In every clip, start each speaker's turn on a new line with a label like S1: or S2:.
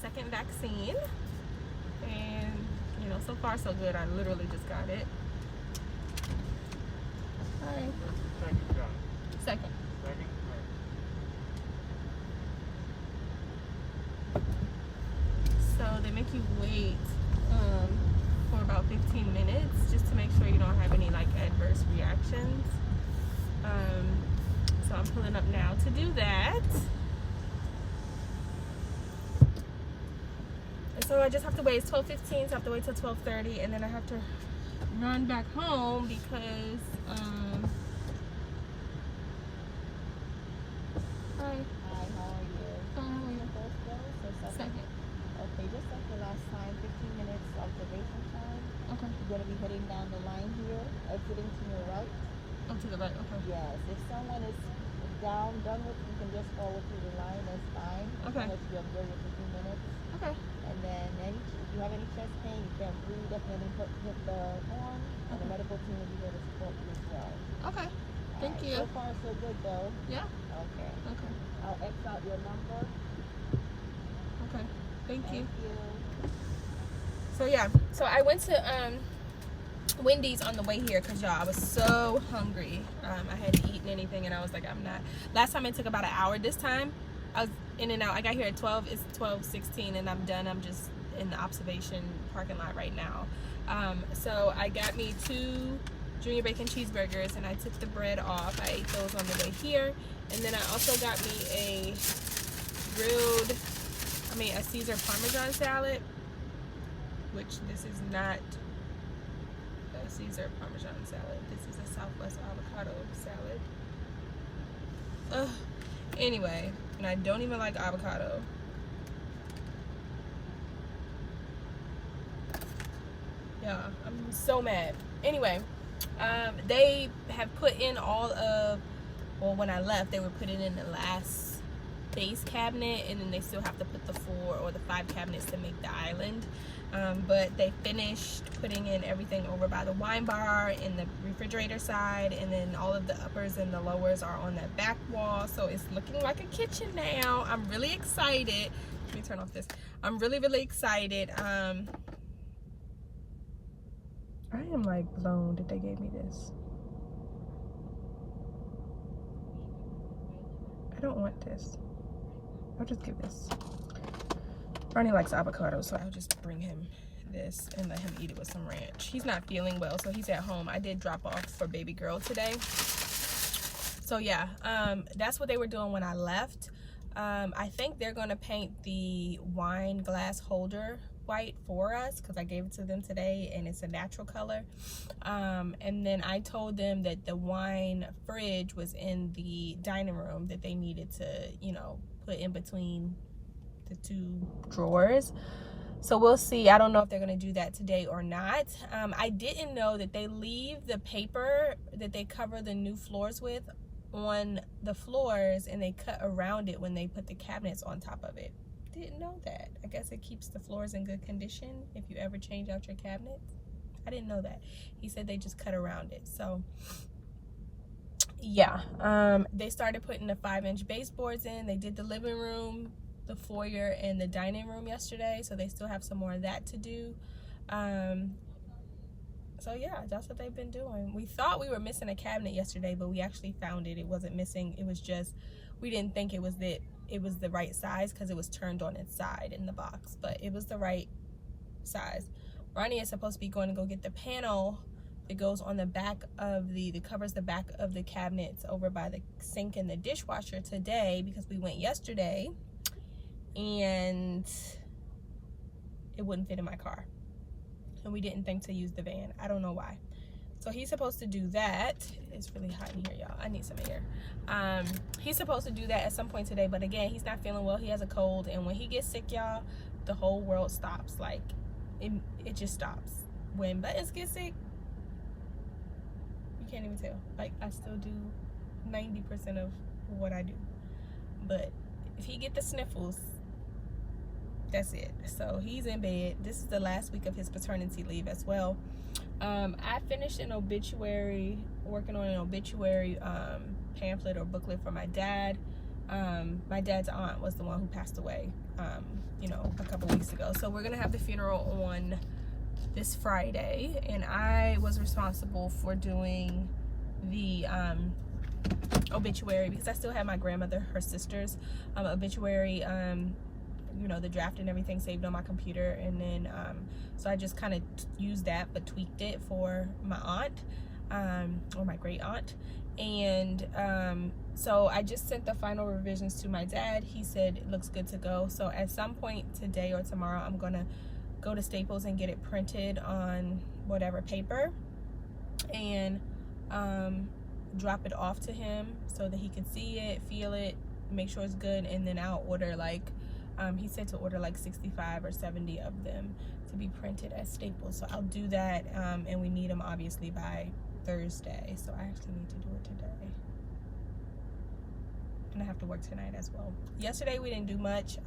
S1: second vaccine, and you know, so far so good. I literally just got it. Hi. Second. So they make you wait for about 15 minutes just to make sure you don't have any like adverse reactions. So I'm pulling up now to do that. And so I just have to wait. It's 12:15, so I have to wait till 12:30, and then I have to run back home because hi.
S2: Hi, how are you?
S1: Fine, how are you?
S2: First dose or second? Okay, just like the last time, 15 minutes observation time.
S1: Okay.
S2: You're going to be heading down the line here, exiting to your right.
S1: Oh, to the right, okay.
S2: Yes, if someone is done with, you can just follow through the line, that's fine.
S1: Okay.
S2: As long as you observe your 15 minutes.
S1: Okay.
S2: And then if you have any chest pain, you can't breathe, definitely hit the horn, and the medical team will be there to support you as well.
S1: Okay. Thank you.
S2: So far, so good, though.
S1: Yeah?
S2: Okay.
S1: Okay.
S2: I'll X out your number.
S1: Okay. Thank you.
S2: Thank you.
S1: So yeah, so I went to Wendy's on the way here because y'all, I was so hungry. I hadn't eaten anything, and I was like, I'm not. Last time it took about an hour. This time I was in and out. I got here at 12. It's 12:16, and I'm done. I'm just in the observation parking lot right now. So I got me 2 junior bacon cheeseburgers, and I took the bread off. I ate those on the way here, and then I also got me a Caesar Parmesan salad, which this is not a Caesar Parmesan salad. This is a Southwest avocado salad. Anyway, and I don't even like avocado. Yeah, I'm so mad. Anyway, they have put in all of, well, when I left, they were putting in the last base cabinet, and then they still have to put the 4 or the 5 cabinets to make the island. But they finished putting in everything over by the wine bar and the refrigerator side, and then all of the uppers and the lowers are on that back wall, so it's looking like a kitchen now. I'm really excited. Let me turn off this. I'm really excited. I am like blown that they gave me this. I don't want this. I'll just give this. Ronnie likes avocado, so I'll just bring him this and let him eat it with some ranch. He's not feeling well, so he's at home. I did drop off for baby girl today. So yeah, that's what they were doing when I left. I think they're gonna paint the wine glass holder white for us because I gave it to them today, and it's a natural color. And then I told them that the wine fridge was in the dining room, that they needed to, you know, put in between the 2 drawers. So we'll see. I don't know if they're going to do that today or not. I didn't know that they leave the paper that they cover the new floors with on the floors, and they cut around it when they put the cabinets on top of it. Didn't know that. I guess it keeps the floors in good condition if you ever change out your cabinets. I didn't know that. He said they just cut around it. So yeah, they started putting the 5-inch baseboards in. They did the living room, the foyer, and the dining room yesterday, so they still have some more of that to do. So yeah, that's what they've been doing. We thought we were missing a cabinet yesterday, but we actually found it. It wasn't missing. It was just, we didn't think it was the right size because it was turned on its side in the box, but it was the right size. Ronnie is supposed to be going to go get the panel that goes on the back of that covers the back of the cabinets over by the sink and the dishwasher today, because we went yesterday and it wouldn't fit in my car, and we didn't think to use the van. I don't know why. So he's supposed to do that. It's really hot in here, y'all. I need some air. He's supposed to do that at some point today, but again, he's not feeling well. He has a cold, and when he gets sick, y'all, the whole world stops. Like it just stops. When Buttons get sick, you can't even tell. Like, I still do 90% of what I do, but if he get the sniffles, that's it. So he's in bed. This is the last week of his paternity leave as well. I finished an obituary, working on an obituary pamphlet or booklet for my dad. My dad's aunt was the one who passed away, you know, a couple weeks ago. So we're gonna have the funeral on this Friday, and I was responsible for doing the obituary, because I still have my grandmother, her sister's obituary, you know, the draft and everything saved on my computer. And then so I just kind of used that but tweaked it for my aunt, or my great aunt. And so I just sent the final revisions to my dad. He said it looks good to go. So at some point today or tomorrow, I'm gonna go to Staples and get it printed on whatever paper, and drop it off to him so that he can see it, feel it, make sure it's good. And then I'll order, like, he said to order like 65 or 70 of them to be printed at Staples. So I'll do that, and we need them obviously by Thursday, so I actually need to do it today. And I have to work tonight as well. Yesterday we didn't do much.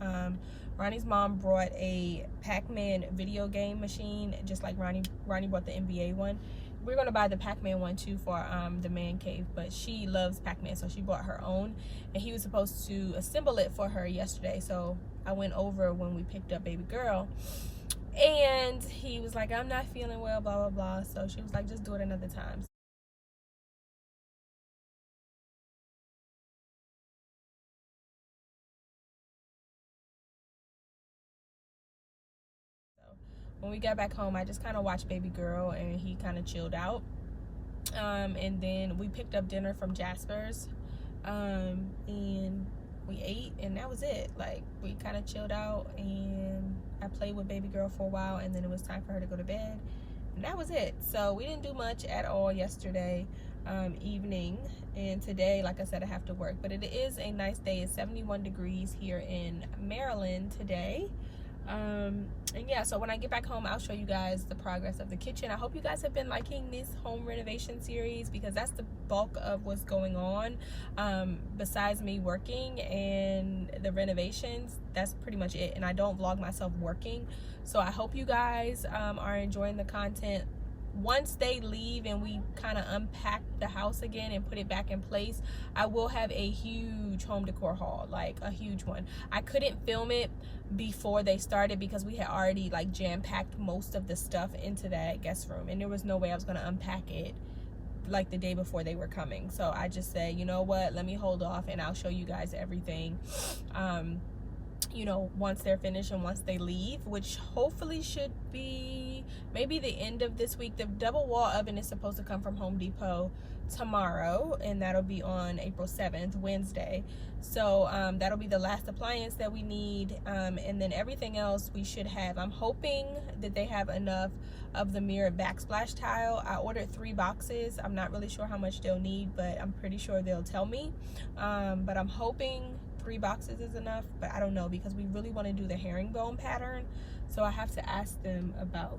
S1: Ronnie's mom brought a Pac-Man video game machine, just like Ronnie brought the NBA one. We're gonna buy the Pac-Man one too for the man cave, but she loves Pac-Man, so she bought her own, and he was supposed to assemble it for her yesterday. So I went over when we picked up baby girl, and he was like, I'm not feeling well, blah blah blah. So she was like, just do it another time. When we got back home, I just kind of watched baby girl, and he kind of chilled out. And then we picked up dinner from Jasper's, and we ate, and that was it. Like, we kind of chilled out, and I played with baby girl for a while, and then it was time for her to go to bed, and that was it. So we didn't do much at all yesterday evening. And today, like I said, I have to work, but it is a nice day. It's 71 degrees here in Maryland today. And yeah, so when I get back home, I'll show you guys the progress of the kitchen. I hope you guys have been liking this home renovation series, because that's the bulk of what's going on. Besides me working and the renovations, that's pretty much it. And I don't vlog myself working, so I hope you guys are enjoying the content. Once they leave and we kind of unpack the house again and put it back in place, I will have a huge home decor haul, like a huge one. I couldn't film it before they started because we had already like jam-packed most of the stuff into that guest room, and there was no way I was going to unpack it like the day before they were coming. So I just said, you know what, let me hold off, and I'll show you guys everything you know, once they're finished and once they leave, which hopefully should be maybe the end of this week. The double wall oven is supposed to come from Home Depot tomorrow, and that'll be on April 7th, Wednesday. So that'll be the last appliance that we need, and then everything else we should have. I'm hoping that they have enough of the mirror backsplash tile. I ordered 3 boxes. I'm not really sure how much they'll need, but I'm pretty sure they'll tell me. But I'm hoping 3 boxes is enough, but I don't know, because we really want to do the herringbone pattern. So I have to ask them about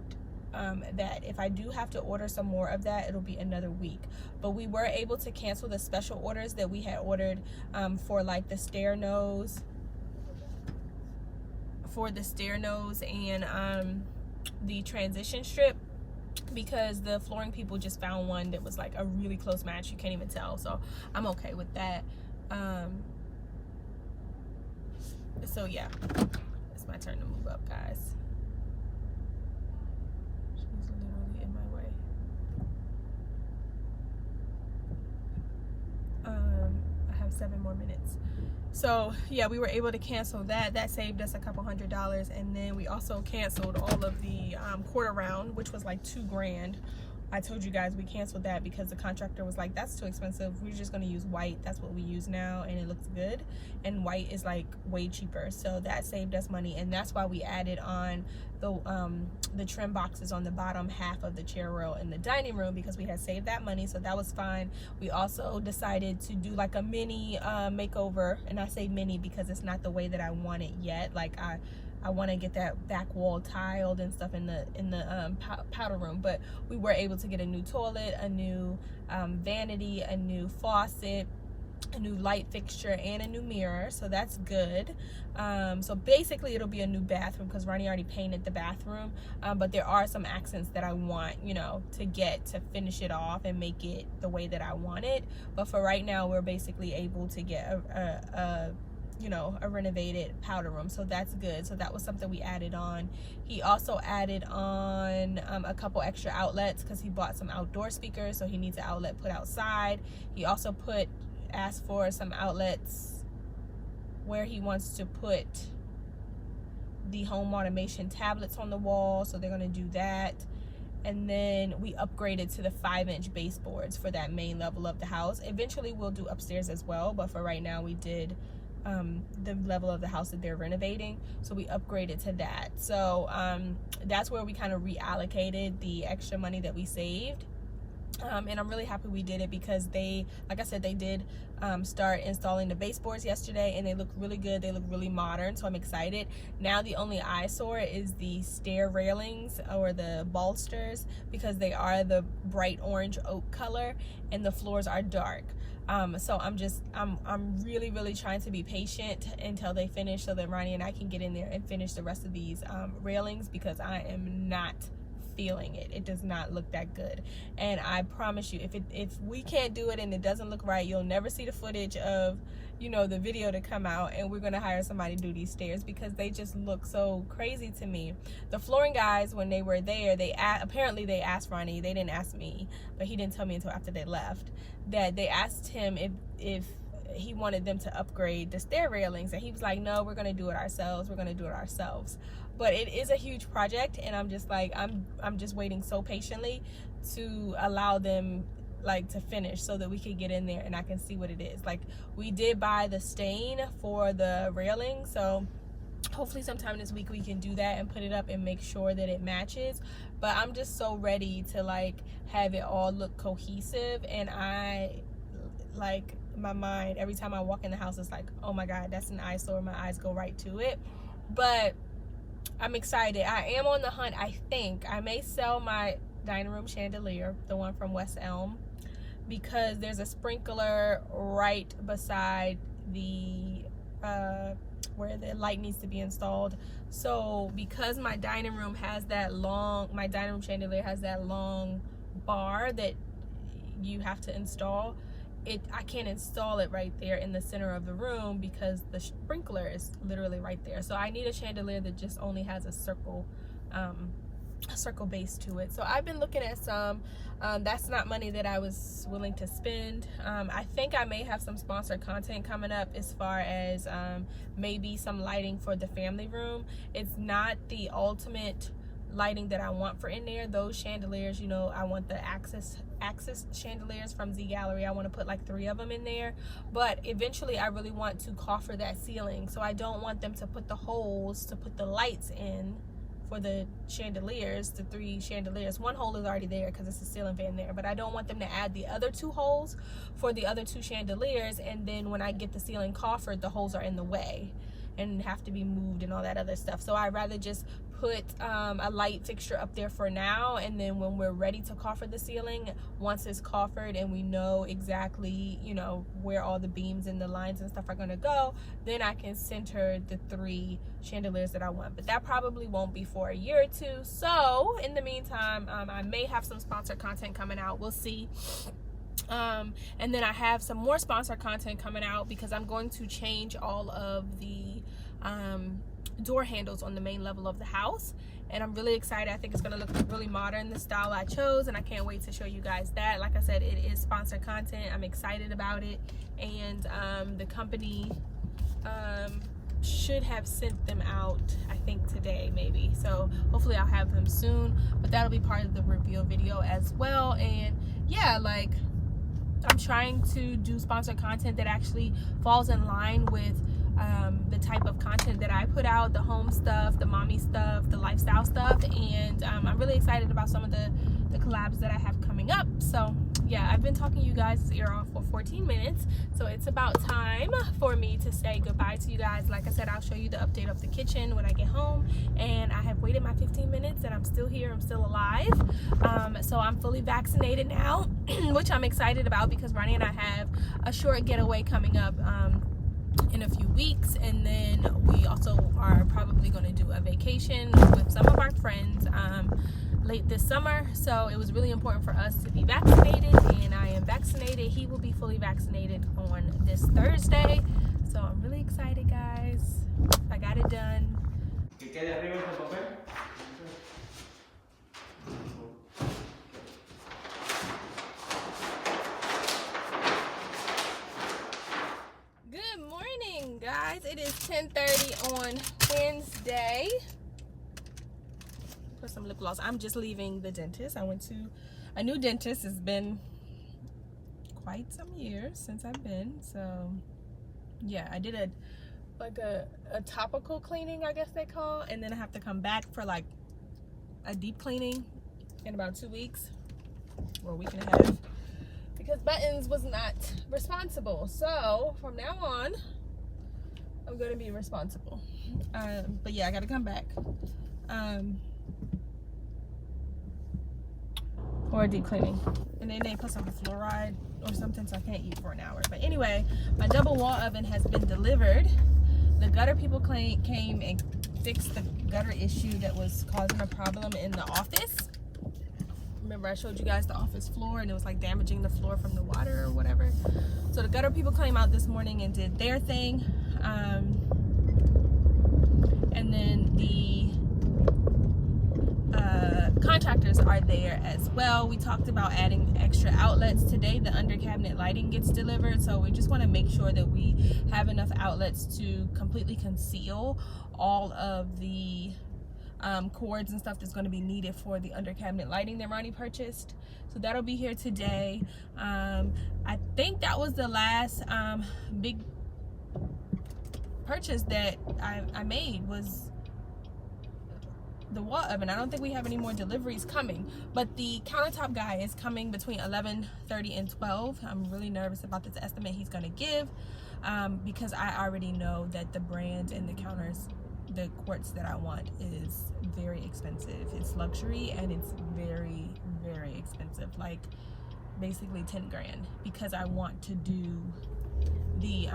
S1: that. If I do have to order some more of that, it'll be another week. But we were able to cancel the special orders that we had ordered for like the stair nose, and the transition strip, because the flooring people just found one that was like a really close match. You can't even tell, so I'm okay with that. So yeah, it's my turn to move up, guys. She's literally in my way. I have 7 more minutes. So yeah, we were able to cancel that. That saved us a couple $100, and then we also canceled all of the quarter round, which was like $2,000. I told you guys we canceled that because the contractor was like, that's too expensive. We're just gonna use white. That's what we use now, and it looks good. And white is like way cheaper. So that saved us money, and that's why we added on the trim boxes on the bottom half of the chair rail in the dining room, because we had saved that money. So that was fine. We also decided to do like a mini makeover, and I say mini because it's not the way that I want it yet. Like I want to get that back wall tiled and stuff in the powder room. But we were able to get a new toilet, a new vanity, a new faucet, a new light fixture and a new mirror, so that's good. So basically it'll be a new bathroom because Ronnie already painted the bathroom, but there are some accents that I want, you know, to get to finish it off and make it the way that I want it. But for right now, we're basically able to get a you know, a renovated powder room, so that's good. So that was something we added on. He also added on a couple extra outlets because he bought some outdoor speakers, so he needs an outlet put outside. He also asked for some outlets where he wants to put the home automation tablets on the wall, so they're going to do that. And then we upgraded to the 5-inch baseboards for that main level of the house. Eventually we'll do upstairs as well, but for right now we did the level of the house that they're renovating, so we upgraded to that. So that's where we kind of reallocated the extra money that we saved. And I'm really happy we did it because they, like I said, they did start installing the baseboards yesterday, and they look really good. They look really modern, so I'm excited. Now the only eyesore is the stair railings or the balusters, because they are the bright orange oak color and the floors are dark. So I'm really trying to be patient until they finish, so that Ronnie and I can get in there and finish the rest of these railings, because I am not feeling it. It does not look that good, and I promise you, if we can't do it and it doesn't look right, you'll never see the footage of, you know, the video to come out, and we're gonna hire somebody to do these stairs because they just look so crazy to me. The flooring guys, when they were there, apparently they asked Ronnie, they didn't ask me, but he didn't tell me until after they left, that they asked him if he wanted them to upgrade the stair railings, and he was like, no, we're gonna do it ourselves. But it is a huge project, and I'm just like, I'm just waiting so patiently to allow them like to finish so that we can get in there and I can see what it is. Like, we did buy the stain for the railing, so hopefully sometime this week we can do that and put it up and make sure that it matches. But I'm just so ready to like have it all look cohesive, and I like, my mind every time I walk in the house is like, oh my god, that's an eyesore. My eyes go right to it. But I'm excited. I am on the hunt. I think I may sell my dining room chandelier, the one from West Elm, because there's a sprinkler right beside the where the light needs to be installed. So because my dining room chandelier has that long bar that you have to install, I can't install it right there in the center of the room because the sprinkler is literally right there. So I need a chandelier that just only has a circle base to it. So I've been looking at some. That's not money that I was willing to spend. I think I may have some sponsored content coming up as far as maybe some lighting for the family room. It's not the ultimate lighting that I want for in there. Those chandeliers, you know, I want the axis chandeliers from Z Gallery. I want to put like 3 of them in there, but eventually I really want to coffer that ceiling, so I don't want them to put the holes to put the lights in for the chandeliers, the 3 chandeliers. One hole is already there because it's a ceiling fan there, but I don't want them to add the other 2 holes for the other 2 chandeliers, and then when I get the ceiling coffered, the holes are in the way and have to be moved and all that other stuff. So I'd rather just put a light fixture up there for now, and then when we're ready to coffer the ceiling, once it's coffered and we know exactly, you know, where all the beams and the lines and stuff are going to go, then I can center the 3 chandeliers that I want. But that probably won't be for a year or 2. So in the meantime, I may have some sponsored content coming out. We'll see. And then I have some more sponsored content coming out because I'm going to change all of the door handles on the main level of the house, and I'm really excited. I think it's going to look really modern, the style I chose, and I can't wait to show you guys that. Like I said, it is sponsored content. I'm excited about it, and the company should have sent them out, I think today maybe, so hopefully I'll have them soon, but that'll be part of the reveal video as well. And yeah, like, I'm trying to do sponsored content that actually falls in line with the type of content that I put out, the home stuff, the mommy stuff, the lifestyle stuff, and I'm really excited about some of the the collabs that I have coming up. So yeah, I've been talking you guys' ear off for 14 minutes, so it's about time for me to say goodbye to you guys. Like I said, I'll show you the update of the kitchen when I get home, and I have waited my 15 minutes and I'm still here, I'm still alive. So I'm fully vaccinated now, which I'm excited about because Ronnie and I have a short getaway coming up in a few weeks, and then we also are probably going to do a vacation with some of our friends late this summer. So it was really important for us to be vaccinated, and I am vaccinated. He will be fully vaccinated on this Thursday, so I'm really excited, guys. I got it done. Good morning, guys. It is 10:30 on Wednesday. Put some lip gloss. I'm just leaving the dentist. I went to a new dentist. It's been quite some years since I've been. So yeah, I did a topical cleaning, I guess they call, and then I have to come back for like a deep cleaning in about 2 weeks or a week and a half because Buttons was not responsible. So from now on, I'm gonna be responsible. But yeah, I gotta come back for a deep cleaning, and then they put some fluoride or something, so I can't eat for an hour. But anyway, my double wall oven has been delivered. The gutter people came and fixed the gutter issue that was causing a problem in the office. Remember I showed you guys the office floor, and it was like damaging the floor from the water or whatever. So the gutter people came out this morning and did their thing, and then the contractors are there as well. We talked about adding extra outlets today. The under cabinet lighting gets delivered, so we just want to make sure that we have enough outlets to completely conceal all of the cords and stuff that's going to be needed for the under cabinet lighting that Ronnie purchased. So that'll be here today. I think that was the last big purchase that I made, was the wall oven. I don't think we have any more deliveries coming, but the countertop guy is coming between 11:30 and 12. I'm really nervous about this estimate he's going to give because I already know that the brand and the counters, the quartz that I want, is very expensive. It's luxury and it's very, very expensive, like basically 10 grand, because I want to do the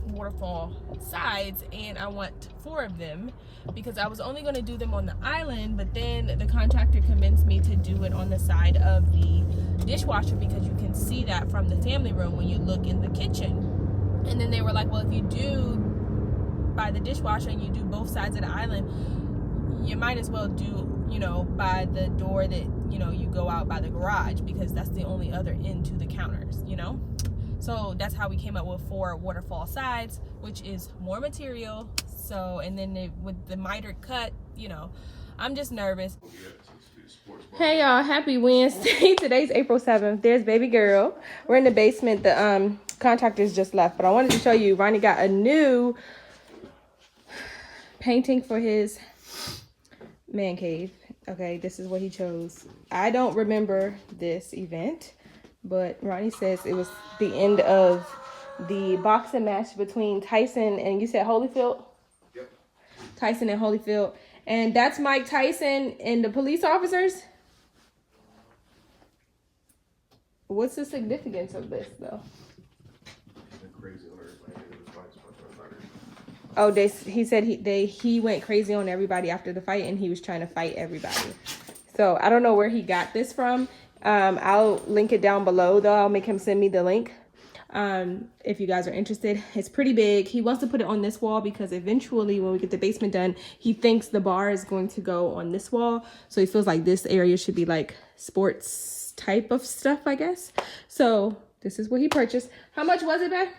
S1: waterfall sides, and I want 4 of them because I was only going to do them on the island, but then the contractor convinced me to do it on the side of the dishwasher because you can see that from the family room when you look in the kitchen. And then they were like, well, if you do by the dishwasher and you do both sides of the island, you might as well do, you know, by the door that, you know, you go out by the garage, because that's the only other end to the counters, you know. So that's how we came up with 4 waterfall sides, which is more material. So, and then with the mitered cut, you know, I'm just nervous. Hey y'all, happy Wednesday. Today's April 7th. There's baby girl. We're in the basement. The contractors just left, but I wanted to show you, Ronnie got a new painting for his man cave. Okay, this is what he chose. I don't remember this event, but Ronnie says it was the end of the boxing match between Tyson and, you said Holyfield?
S3: Yep.
S1: Tyson and Holyfield. And that's Mike Tyson and the police officers? What's the significance of this, though? Oh, he said he went crazy on everybody after the fight, and he was trying to fight everybody. So I don't know where he got this from. I'll link it down below, though. I'll make him send me the link if you guys are interested. It's pretty big. He wants to put it on this wall because eventually when we get the basement done, he thinks the bar is going to go on this wall. So he feels like this area should be like sports type of stuff, I guess. So this is what he purchased. How much was it, babe?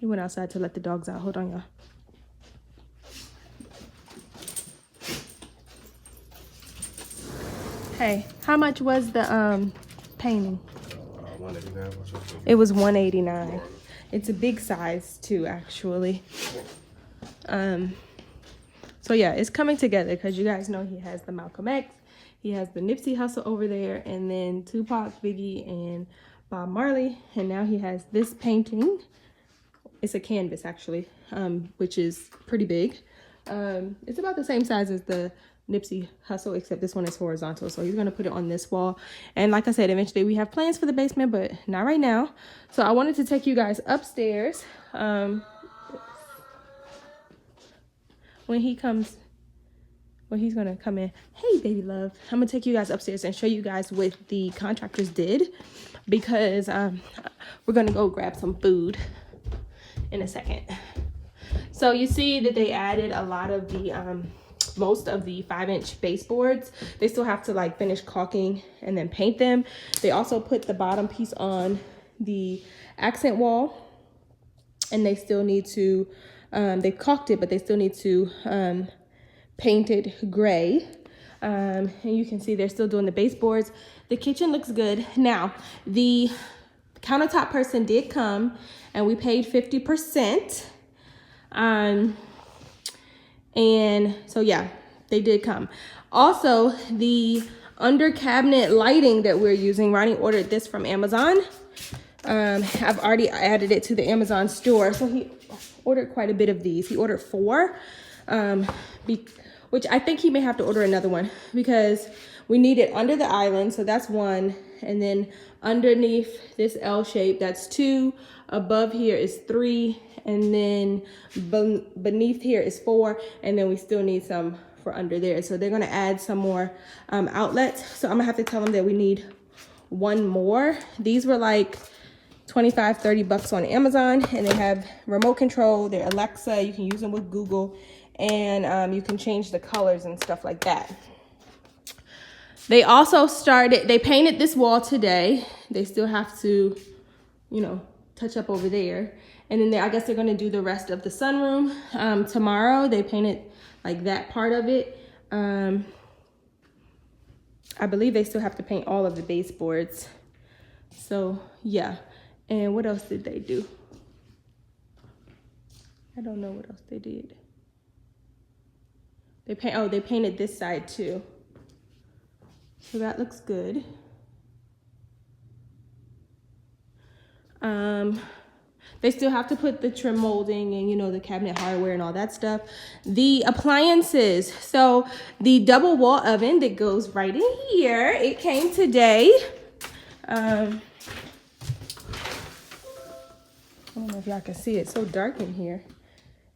S1: He went outside to let the dogs out. Hold on, y'all. Hey, how much was the painting? $189. It was $189. It's a big size too, actually. So yeah, it's coming together because you guys know he has the Malcolm X, he has the Nipsey Hussle over there, and then Tupac, Biggie, and Bob Marley, and now he has this painting. It's a canvas actually, which is pretty big. It's about the same size as the Nipsey Hussle, except this one is horizontal. So he's gonna put it on this wall. And like I said, eventually we have plans for the basement, but not right now. So I wanted to take you guys upstairs. When he comes, well, he's gonna come in. Hey, baby love. I'm gonna take you guys upstairs and show you guys what the contractors did, because we're gonna go grab some food in a second. So you see that they added a lot of the most of the 5-inch baseboards. They still have to like finish caulking and then paint them. They also put the bottom piece on the accent wall, and they still need to they caulked it, but they still need to paint it gray. And you can see they're still doing the baseboards. The kitchen looks good. Now, the countertop person did come, and we paid 50%. And so yeah, they did come. Also, the under cabinet lighting that we're using, Ronnie ordered this from Amazon. I've already added it to the Amazon store. So he ordered quite a bit of these. He ordered 4, which I think he may have to order another one because we need it under the island. So that's 1. And then underneath this L shape, that's 2. Above here is 3. And then beneath here is 4. And then we still need some for under there. So they're gonna add some more outlets. So I'm gonna have to tell them that we need 1 more. These were like 25, 30 bucks on Amazon, and they have remote control. They're Alexa, you can use them with Google, and you can change the colors and stuff like that. They also they painted this wall today. They still have to, you know, touch up over there. And then I guess they're gonna do the rest of the sunroom tomorrow. They painted like that part of it. I believe they still have to paint all of the baseboards. So yeah. And what else did they do? I don't know what else they did. They painted this side too. So that looks good. They still have to put the trim molding and, you know, the cabinet hardware and all that stuff. The appliances. So the double wall oven that goes right in here, it came today. I don't know if y'all can see it. It's so dark in here.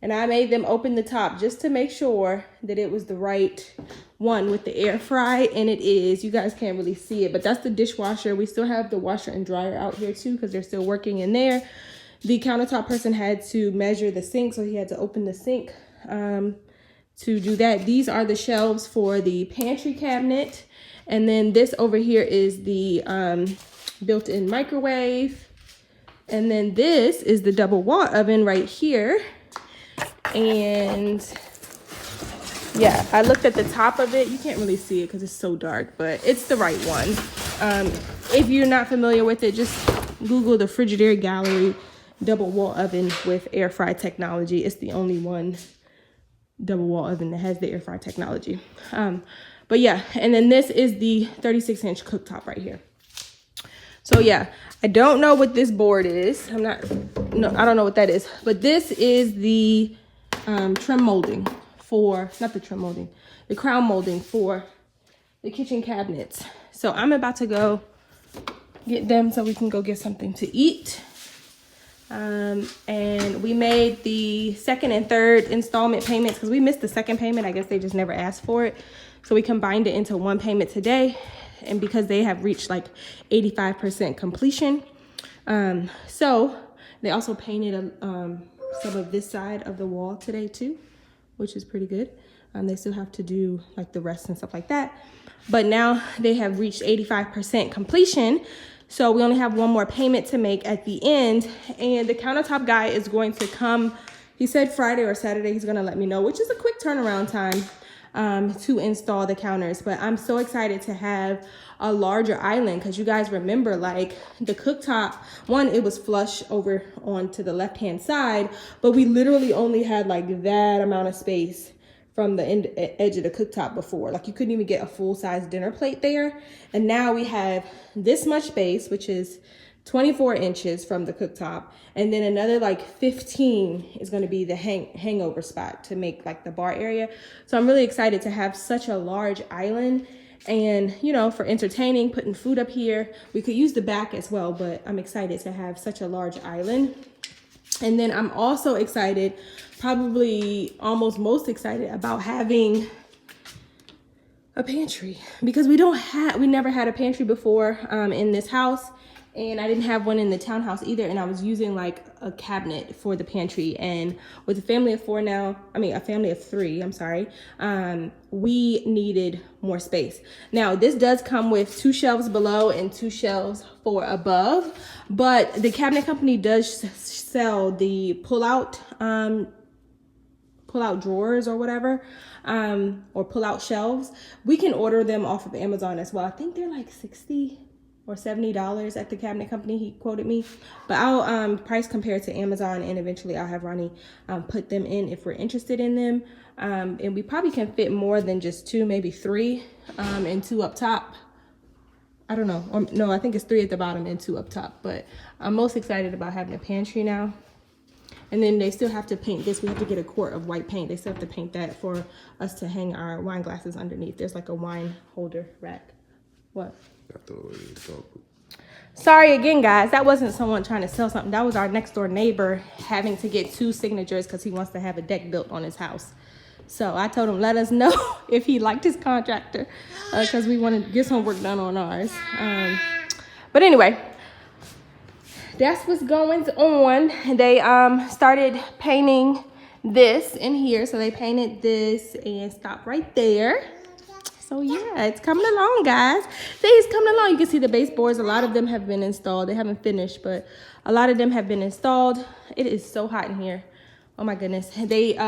S1: And I made them open the top just to make sure that it was the right one with the air fry, and it is. You guys can't really see it, but that's the dishwasher. We still have the washer and dryer out here too because they're still working in there. The countertop person had to measure the sink, so he had to open the sink to do that. These are the shelves for the pantry cabinet. And then this over here is the built-in microwave. And then this is the double wall oven right here. And yeah, I looked at the top of it. You can't really see it because it's so dark, but it's the right one. If you're not familiar with it, just Google the Frigidaire Gallery double wall oven with air fry technology. It's the only one double wall oven that has the air fry technology. But yeah, and then this is the 36-inch cooktop right here. So yeah, I don't know what this board is. I don't know what that is. But this is the trim molding for, not the trim molding, the crown molding for the kitchen cabinets. So I'm about to go get them so we can go get something to eat. And we made the second and third installment payments because we missed the second payment. I guess they just never asked for it. So we combined it into one payment today. And because they have reached like 85% completion. So they also painted some of this side of the wall today too, which is pretty good. They still have to do like the rest and stuff like that. But now they have reached 85% completion. So we only have one more payment to make at the end. And the countertop guy is going to come, he said Friday or Saturday, he's gonna let me know, which is a quick turnaround time to install the counters. But I'm so excited to have a larger island because you guys remember like the cooktop one, it was flush over onto the left-hand side, but we literally only had like that amount of space from the edge of the cooktop before. Like you couldn't even get a full-size dinner plate there. And now we have this much space, which is 24 inches from the cooktop. And then another like 15 is going to be the hangover spot to make like the bar area. So I'm really excited to have such a large island. And, you know, for entertaining, putting food up here. We could use the back as well, but I'm excited to have such a large island. And then I'm also excited, probably almost most excited about having a pantry, because we never had a pantry before in this house. And I didn't have one in the townhouse either. And I was using like a cabinet for the pantry. And with a family of four now, a family of three, I'm sorry, we needed more space. Now, this does come with 2 shelves below and 2 shelves for above. But the cabinet company does sell the pull-out drawers or whatever, or pull-out shelves. We can order them off of Amazon as well. I think they're like $60 or $70 at the cabinet company he quoted me, but I'll price compare to Amazon, and eventually I'll have Ronnie put them in if we're interested in them. And we probably can fit more than just 2, maybe 3, and 2 up top. I don't know. No, I think it's 3 at the bottom and 2 up top. But I'm most excited about having a pantry now. And then they still have to paint this. We have to get a quart of white paint. They still have to paint that for us to hang our wine glasses underneath. There's like a wine holder rack. What? Sorry again, guys. That wasn't someone trying to sell something. That was our next door neighbor having to get 2 signatures because he wants to have a deck built on his house. So I told him, let us know if he liked his contractor, because we want to get some work done on ours. But anyway, that's what's going on. They started painting this in here. So they painted this and stopped right there. So yeah, it's coming along, guys. See, it's coming along. You can see the baseboards. A lot of them have been installed. They haven't finished, but a lot of them have been installed. It is so hot in here. Oh my goodness. They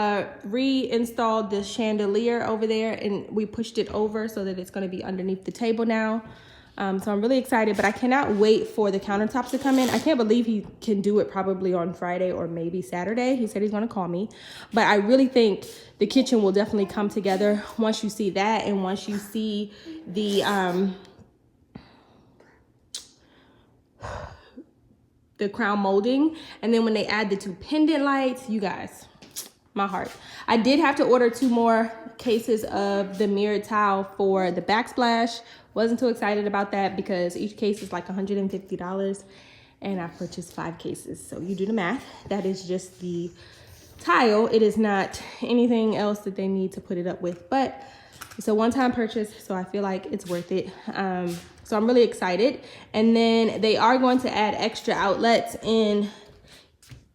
S1: reinstalled the chandelier over there, and we pushed it over so that it's going to be underneath the table now. So I'm really excited, but I cannot wait for the countertops to come in. I can't believe he can do it probably on Friday or maybe Saturday. He said he's going to call me, but I really think the kitchen will definitely come together once you see that, and once you see the crown molding, and then when they add the 2 pendant lights, you guys, my heart. I did have to order 2 more cases of the mirrored tile for the backsplash. Wasn't too excited about that because each case is like $150, and I purchased 5 cases. So you do the math. That is just the tile. It is not anything else that they need to put it up with, but it's a one-time purchase, so I feel like it's worth it. So I'm really excited. And then they are going to add extra outlets in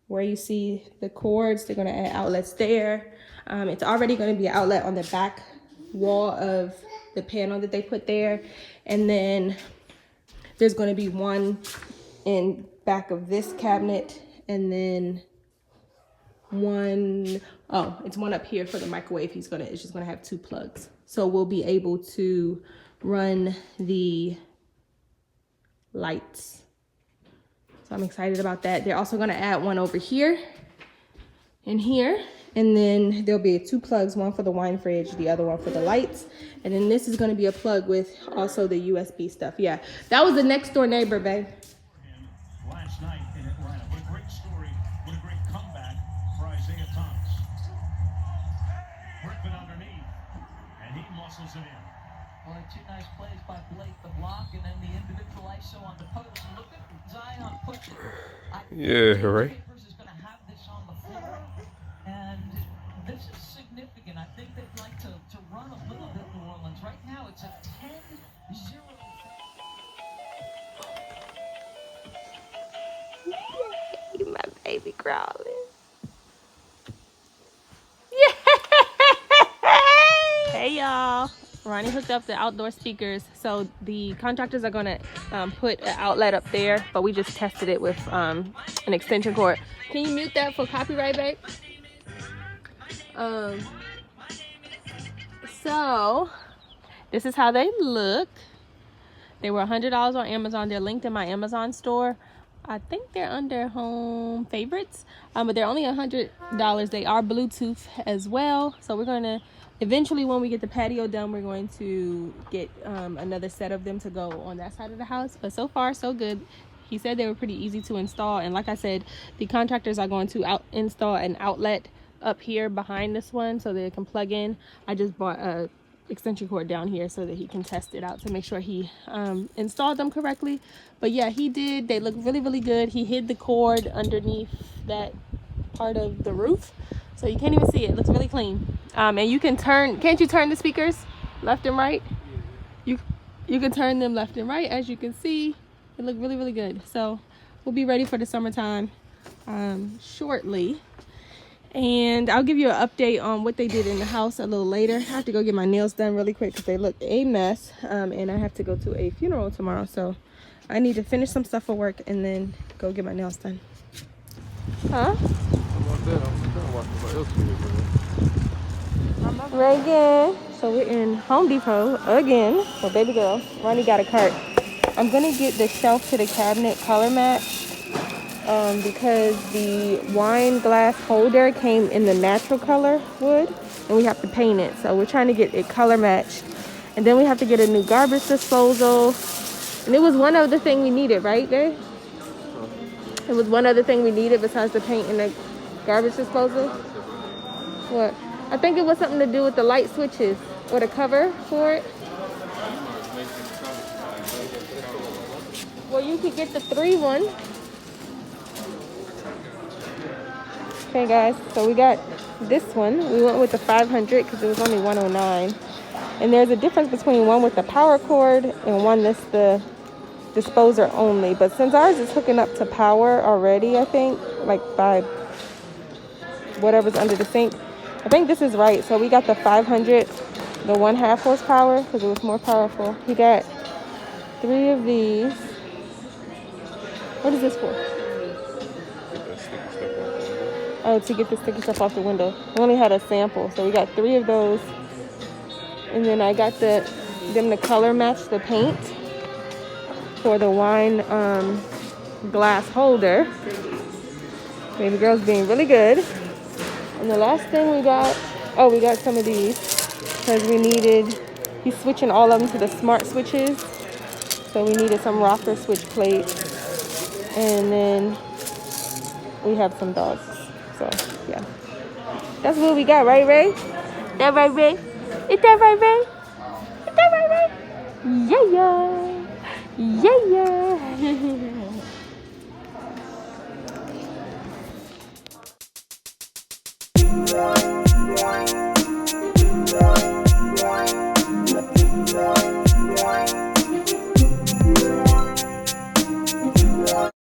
S1: where you see the cords. They're going to add outlets there. It's already going to be an outlet on the back wall of the panel that they put there, and then there's going to be one in back of this cabinet, and then it's one up here for the microwave. It's just gonna have 2 plugs, so we'll be able to run the lights. So I'm excited about that. They're also gonna add one over here and here. And then there'll be 2 plugs, one for the wine fridge, the other one for the lights. And then this is going to be a plug with also the USB stuff. Yeah, that was the next door neighbor, babe.
S3: Last night in Atlanta. What a great story. What a great comeback for Isaiah Thomas. Griffin underneath, and he muscles it in.
S4: Well, 2 nice plays by Blake, the block, and then the individual ISO on the post. And look at Zion push it.
S5: Yeah, right.
S4: Is going to have this on the floor. And this is significant. I think they'd like to run a little bit New Orleans. Right now, it's a 10-0.
S1: My baby crawling. Yeah. Hey, y'all. Ronnie hooked up the outdoor speakers. So the contractors are going to put an outlet up there, but we just tested it with an extension cord. Can you mute that for copyright, babe? So this is how they look. They were $100 on Amazon. They're linked in my Amazon store. I think they're under home favorites, but they're only $100. They are Bluetooth as well. So we're gonna Eventually, when we get the patio done, we're going to get another set of them to go on that side of the house. But so far, so good. He said they were pretty easy to install. And like I said, the contractors are going to install an outlet up here behind this one so they can plug in. I just bought a extension cord down here so that he can test it out to make sure he installed them correctly. But yeah, he did. They look really, really good. He hid the cord underneath that part of the roof, so you can't even see it. It looks really clean. And you can turn, can't you turn the speakers left and right? You can turn them left and right. As you can see, it look really, really good. So we'll be ready for the summertime shortly, and I'll give you an update on what they did in the house a little later. I have to go get my nails done really quick because they look a mess, and I have to go to a funeral tomorrow, so I need to finish some stuff for work and then go get my nails done. Huh? Reagan. So we're in Home Depot again for baby girl. Ronnie got a cart. I'm gonna get the shelf to the cabinet color matched because the wine glass holder came in the natural color wood and we have to paint it. So we're trying to get it color matched. And then we have to get a new garbage disposal. And it was one other thing we needed, right, babe? It was one other thing we needed besides the paint and the garbage disposal. What? I think it was something to do with the light switches or the cover for it. Well, you could get the 3 one. Okay, guys, so we got this one. We went with the 500 because it was only 109. And there's a difference between one with the power cord and one that's the disposer only. But since ours is hooking up to power already, I think, like by whatever's under the sink, I think this is right. So we got the 500, the 1/2 horsepower because it was more powerful. He got 3 of these. What is this for? Oh, to get the sticky stuff off the window. We only had a sample, so we got 3 of those. And then I got them to color match the paint for the wine glass holder. Baby girl's being really good. And the last thing we got, oh, we got some of these because we needed, he's switching all of them to the smart switches. So we needed some rocker switch plates. And then we have some dogs. So, yeah. That's what we got, right, Ray? That right, Ray? Is that right, Ray? Is that right, Ray? Yeah, yeah.